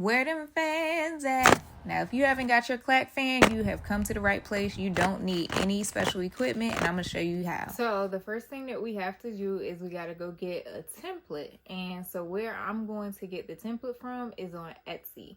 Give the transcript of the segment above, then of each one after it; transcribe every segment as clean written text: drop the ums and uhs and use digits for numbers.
Where them fans at? Now, if you haven't got your Clack fan, you have come to the right place. You don't need any special equipment, and I'm going to show you how. So, the first thing that we have to do is we got to go get a template. And so, where I'm going to get the template from is on Etsy.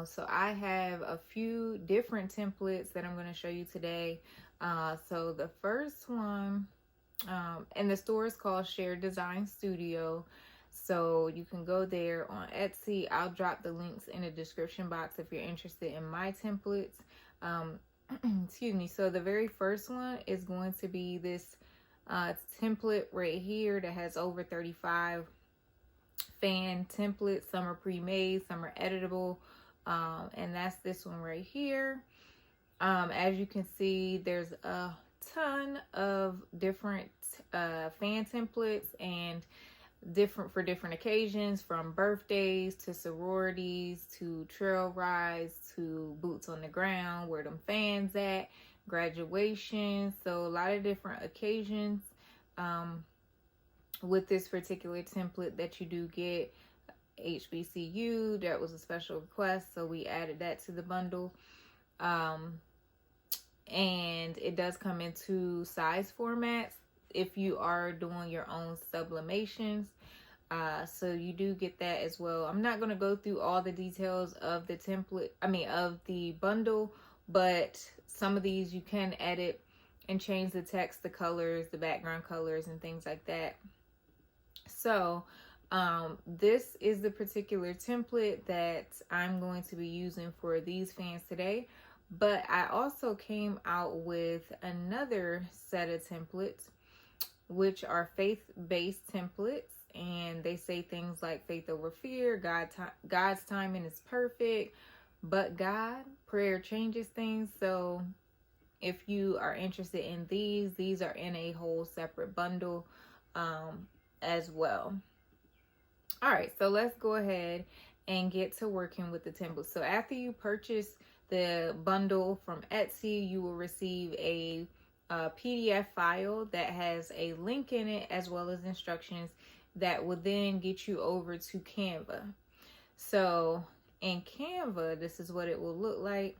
So, I have a few different templates that I'm going to show you today. So, the first one, and the store is called Shared Design Studio. So you can go there on Etsy. I'll drop the links in the description box if you're interested in my templates. Excuse me. So the very first one is going to be this template right here that has over 35 fan templates. Some are pre-made, some are editable. And that's this one right here. As you can see, there's a ton of different fan templates and for different occasions, from birthdays to sororities to trail rides to boots on the ground, where them fans at, graduation. So a lot of different occasions with this particular template that you do get. HBCU, that was a special request, so we added that to the bundle. And it does come in 2 size formats if you are doing your own sublimations. So you do get that as well. I'm not going to go through all the details of the template, of the bundle, but some of these you can edit and change the text, the colors, the background colors, and things like that. So this is the particular template that I'm going to be using for these fans today. But I also came out with another set of templates, which are faith-based templates. And they say things like faith over fear, God's timing is perfect, but God, prayer changes things. So if you are interested in these are in a whole separate bundle as well. All right, so let's go ahead and get to working with the templates. So after you purchase the bundle from Etsy, you will receive a PDF file that has a link in it as well as instructions that will then get you over to Canva. So in Canva, this is what it will look like.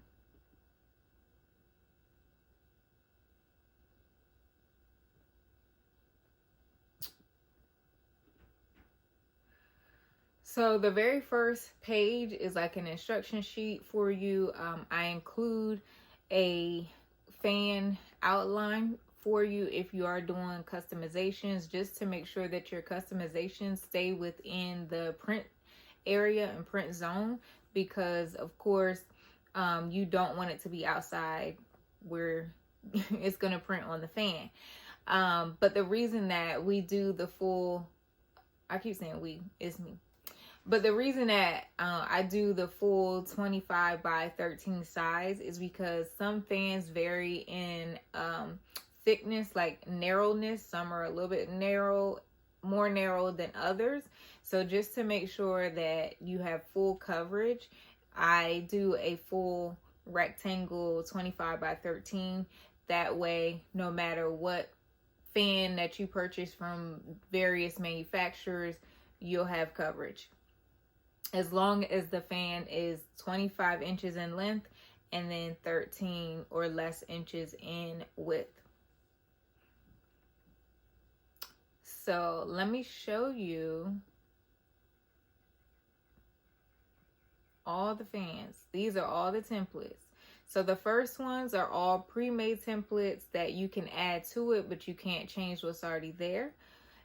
So the very first page is like an instruction sheet for you. I include a fan outline for you if you are doing customizations, just to make sure that your customizations stay within the print area and print zone, because of course you don't want it to be outside where it's going to print on the fan. But the reason that we do the full, I keep saying we, it's me. But the reason that I do the full 25 by 13 size is because some fans vary in thickness, like narrowness. Some are a little bit more narrow than others. So just to make sure that you have full coverage, I do a full rectangle 25 by 13. That way, no matter what fan that you purchase from various manufacturers, you'll have coverage. As long as the fan is 25 inches in length and then 13 or less inches in width. So let me show you all the fans. These are all the templates. So the first ones are all pre-made templates that you can add to it, but you can't change what's already there.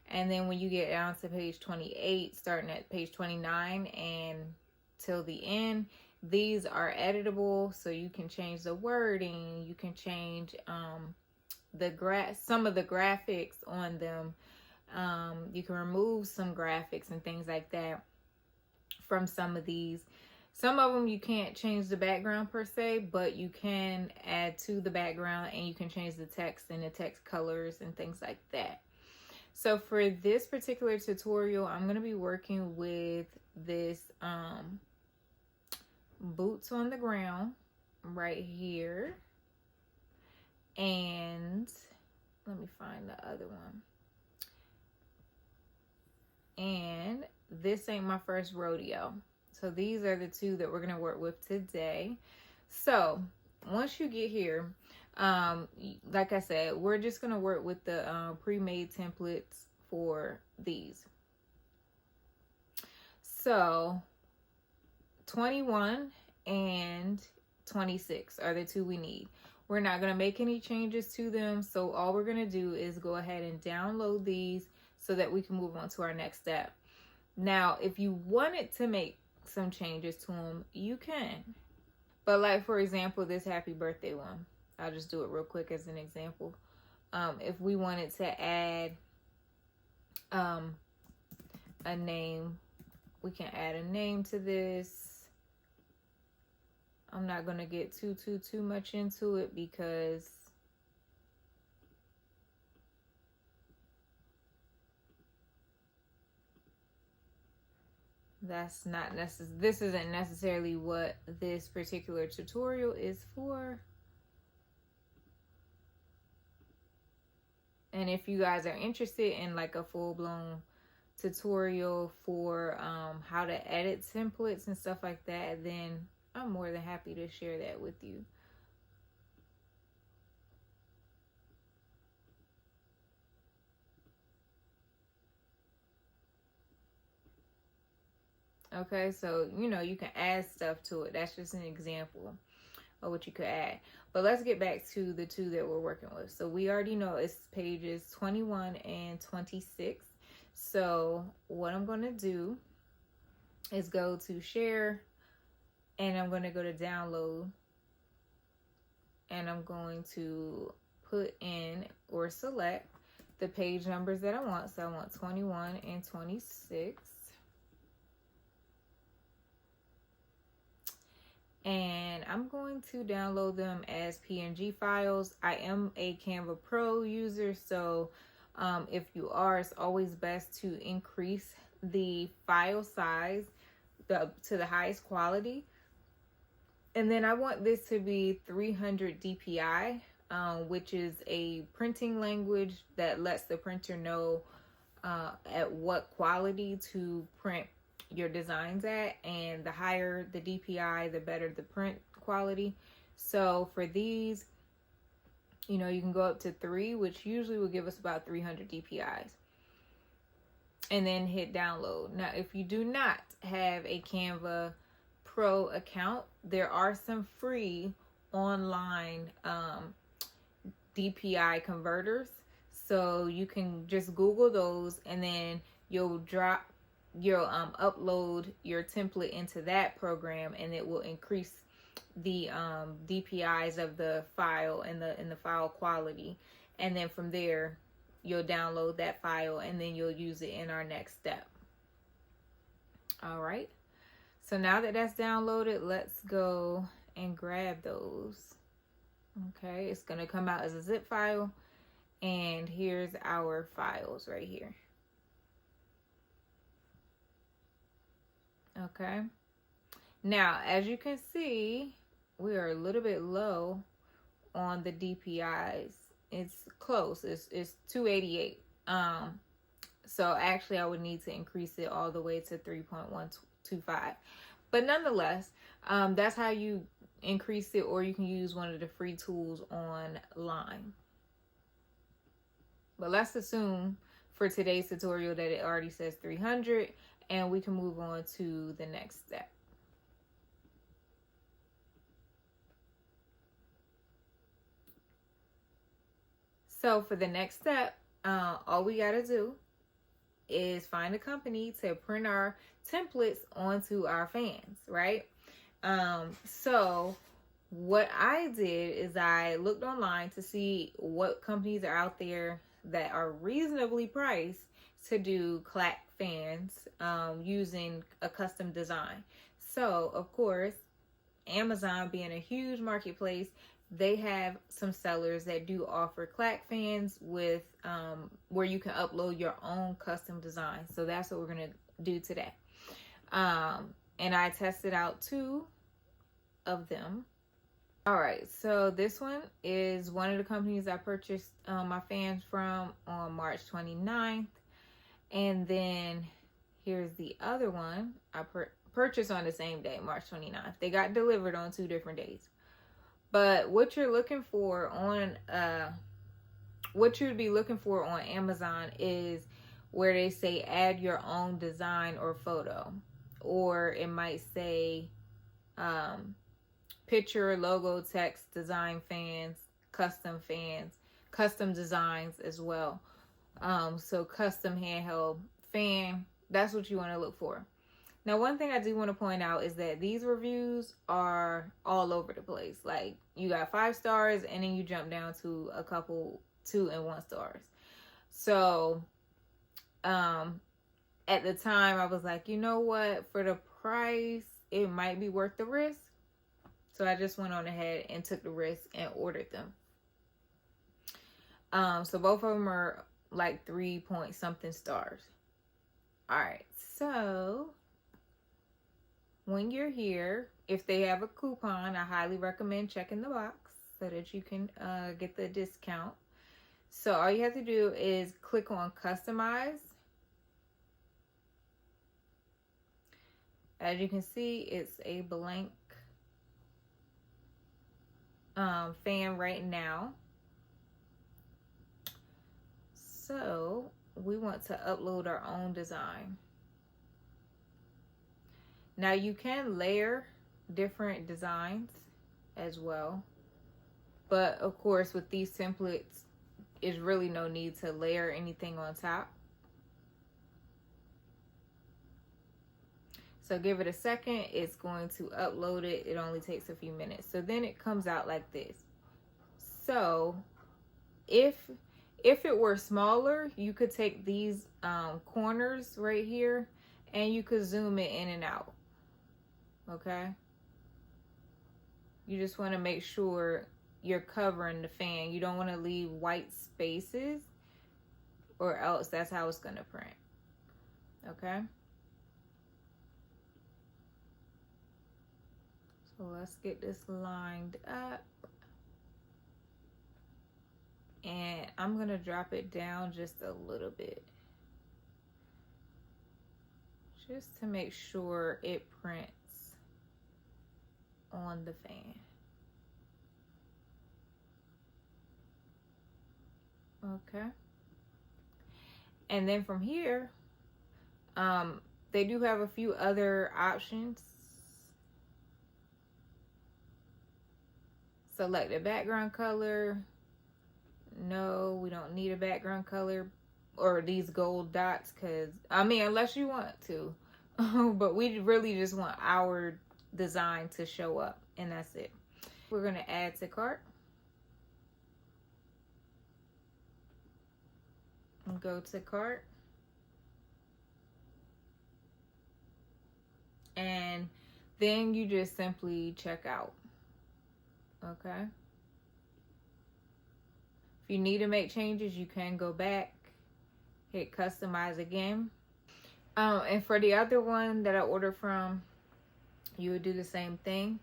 And then when you get down to page 28, starting at page 29 and till the end, these are editable. So you can change the wording, you can change some of the graphics on them. You can remove some graphics and things like that from some of these. Some of them you can't change the background per se, but you can add to the background and you can change the text and the text colors and things like that. So for this particular tutorial, I'm going to be working with this boots on the ground right here. And let me find the other one. And this ain't my first rodeo. So these are the two that we're going to work with today. So once you get here, like I said, we're just going to work with the pre-made templates for these. So 21 and 26 are the two we need. We're not going to make any changes to them. So all we're going to do is go ahead and download these so that we can move on to our next step. Now, if you wanted to make some changes to them, you can. But like, for example, this happy birthday one, I'll just do it real quick as an example. If we wanted to add a name, we can add a name to this. I'm not going to get too much into it because that's not necessary. This isn't necessarily what this particular tutorial is for. And if you guys are interested in like a full-blown tutorial for how to edit templates and stuff like that, then I'm more than happy to share that with you. Okay, so you know, you can add stuff to it. That's just an example of what you could add. But let's get back to the two that we're working with. So we already know it's pages 21 and 26. So what I'm going to do is go to share, and I'm going to go to download, and I'm going to put in or select the page numbers that I want. So I want 21 and 26. And I'm going to download them as PNG files. I am a Canva Pro user, so if you are, it's always best to increase the file size to the highest quality. And then I want this to be 300 DPI, which is a printing language that lets the printer know at what quality to print your designs at, and the higher the DPI, the better the print quality. So for these, you know, you can go up to 3, which usually will give us about 300 DPIs, and then hit download. Now, if you do not have a Canva Pro account, there are some free online DPI converters. So you can just Google those, and then you'll upload your template into that program, and it will increase the DPIs of the file and the file quality. And then from there, you'll download that file, and then you'll use it in our next step. All right. So now that that's downloaded, let's go and grab those. Okay, it's going to come out as a zip file, and here's our files right here. Okay, now as you can see, we are a little bit low on the DPIs. It's close. It's 288. So actually I would need to increase it all the way to 3.125. But nonetheless, that's how you increase it, or you can use one of the free tools online. But let's assume for today's tutorial that it already says 300, and we can move on to the next step. So for the next step, all we got to do is find a company to print our templates onto our fans, right? So what I did is I looked online to see what companies are out there that are reasonably priced to do Clack fans using a custom design. So of course, Amazon being a huge marketplace, they have some sellers that do offer Clack fans with where you can upload your own custom design. So that's what we're gonna do today. And I tested out 2 of them. All right, so this one is one of the companies I purchased my fans from on March 29th. And then here's the other one I purchased on the same day, March 29th. They got delivered on 2 different days. But what you're looking for on what you'd be looking for on Amazon is where they say add your own design or photo, or it might say picture, logo, text, design fans, custom designs as well. So custom handheld fan, that's what you want to look for. Now, one thing I do want to point out is that these reviews are all over the place. Like, you got 5 stars and then you jump down to a couple 2 and 1 stars. So, at the time I was like, you know what? For the price, it might be worth the risk. So I just went on ahead and took the risk and ordered them. So both of them are like 3 point something stars. All right. So when you're here, if they have a coupon, I highly recommend checking the box so that you can get the discount. So all you have to do is click on Customize. As you can see, it's a blank fan right now. So we want to upload our own design. Now you can layer different designs as well, but of course with these templates, there's really no need to layer anything on top. So give it a second, it's going to upload it. It only takes a few minutes. So then it comes out like this. So if it were smaller, you could take these corners right here and you could zoom it in and out. Okay? You just want to make sure you're covering the fan. You don't want to leave white spaces, or else that's how it's going to print. Okay? So let's get this lined up. And I'm going to drop it down just a little bit, just to make sure it prints on the fan. Okay. And then from here, they do have a few other options. Select the background color. No, we don't need a background color or these gold dots, because I mean, unless you want to. But we really just want our design to show up, and that's it. We're going to add to cart. And go to cart. And then you just simply check out. Okay? If you need to make changes, you can go back, hit customize again. And for the other one that I ordered from, you would do the same thing.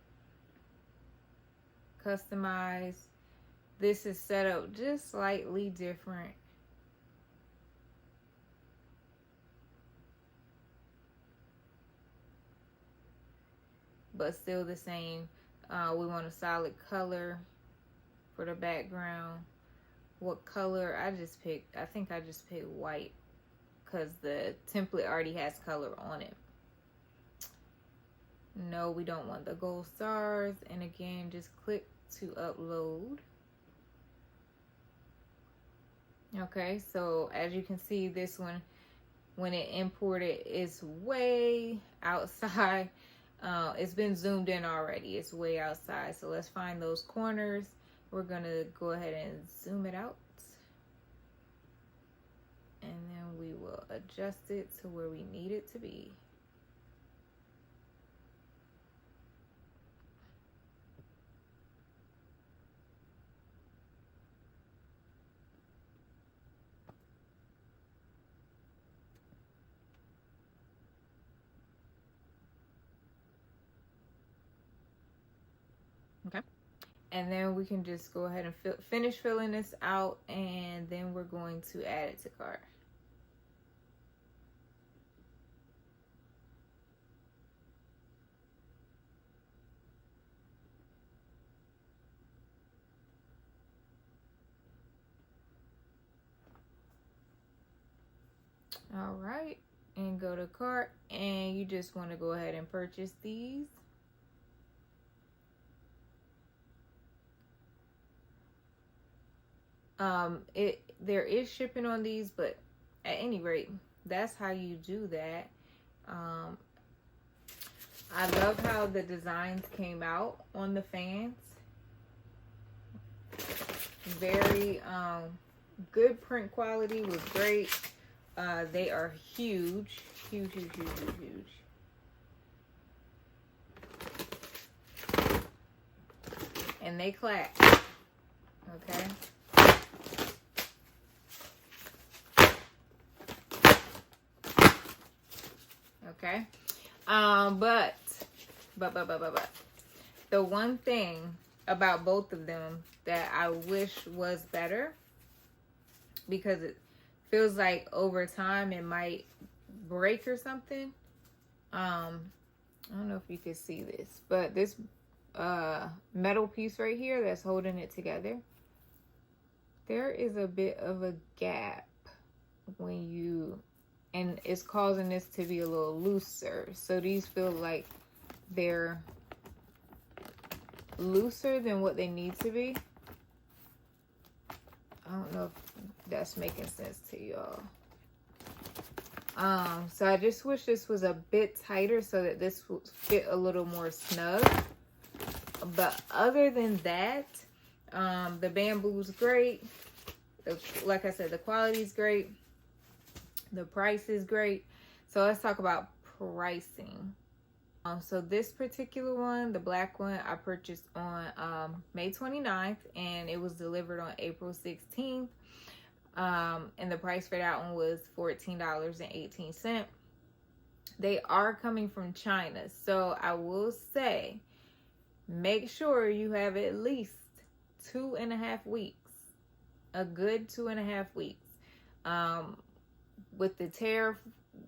Customize. This is set up just slightly different. But still the same. We want a solid color for the background. What color? I think I just picked white, because the template already has color on it. No, we don't want the gold stars. And again, just click to upload. Okay, so as you can see, this one, when it imported, is way outside. It's been zoomed in already. It's way outside. So let's find those corners. We're going to go ahead and zoom it out. And then we will adjust it to where we need it to be. Okay. And then we can just go ahead and finish filling this out, and then we're going to add it to cart. All right, and go to cart, and you just want to go ahead and purchase these. There is shipping on these, but at any rate, that's how you do that. I love how the designs came out on the fans. Very good print quality, was great. They are huge, huge, huge, huge, huge, huge. And they clack. Okay. Okay. But the one thing about both of them that I wish was better, because it feels like over time it might break or something. I don't know if you can see this, but this metal piece right here that's holding it together, there is a bit of a gap when you, and it's causing this to be a little looser. So these feel like they're looser than what they need to be. I don't know if that's making sense to y'all. So I just wish this was a bit tighter so that this would fit a little more snug. But other than that, the bamboo's great. Like I said, the quality's great. The price is great. So let's talk about pricing. So this particular one, the black one, I purchased on May 29th, and it was delivered on April 16th. And the price for that one was $14.18. They are coming from China, so I will say, make sure you have at least 2.5 weeks, a good 2.5 weeks. With the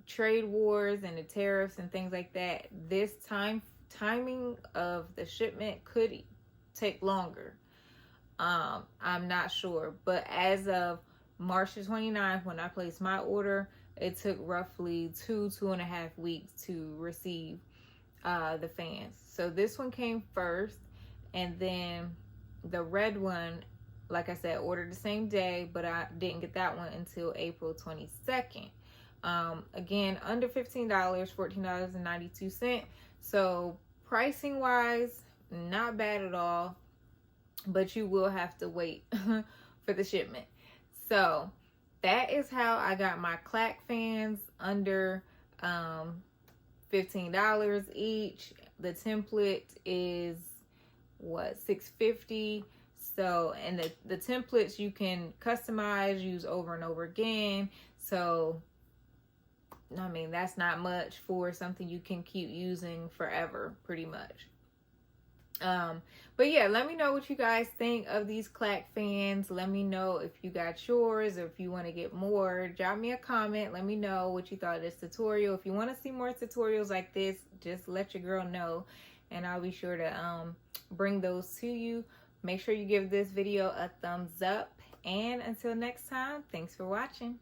trade wars and the tariffs and things like that, this timing of the shipment could take longer. I'm not sure, but as of March the 29th, when I placed my order, it took roughly 2.5 weeks to receive the fans. So this one came first, and then the red one, like I said, ordered the same day, but I didn't get that one until April 22nd. Again, under $15, $14.92. So pricing wise, not bad at all, but you will have to wait for the shipment. So that is how I got my Clack fans under $15 each. The template is what, $6.50. So, and the templates you can customize, use over and over again. So I mean, that's not much for something you can keep using forever, pretty much. But yeah, let me know what you guys think of these Clack fans. Let me know if you got yours, or if you want to get more. Drop me a comment. Let me know what you thought of this tutorial. If you want to see more tutorials like this, just let your girl know, and I'll be sure to bring those to you. Make sure you give this video a thumbs up, and until next time, thanks for watching.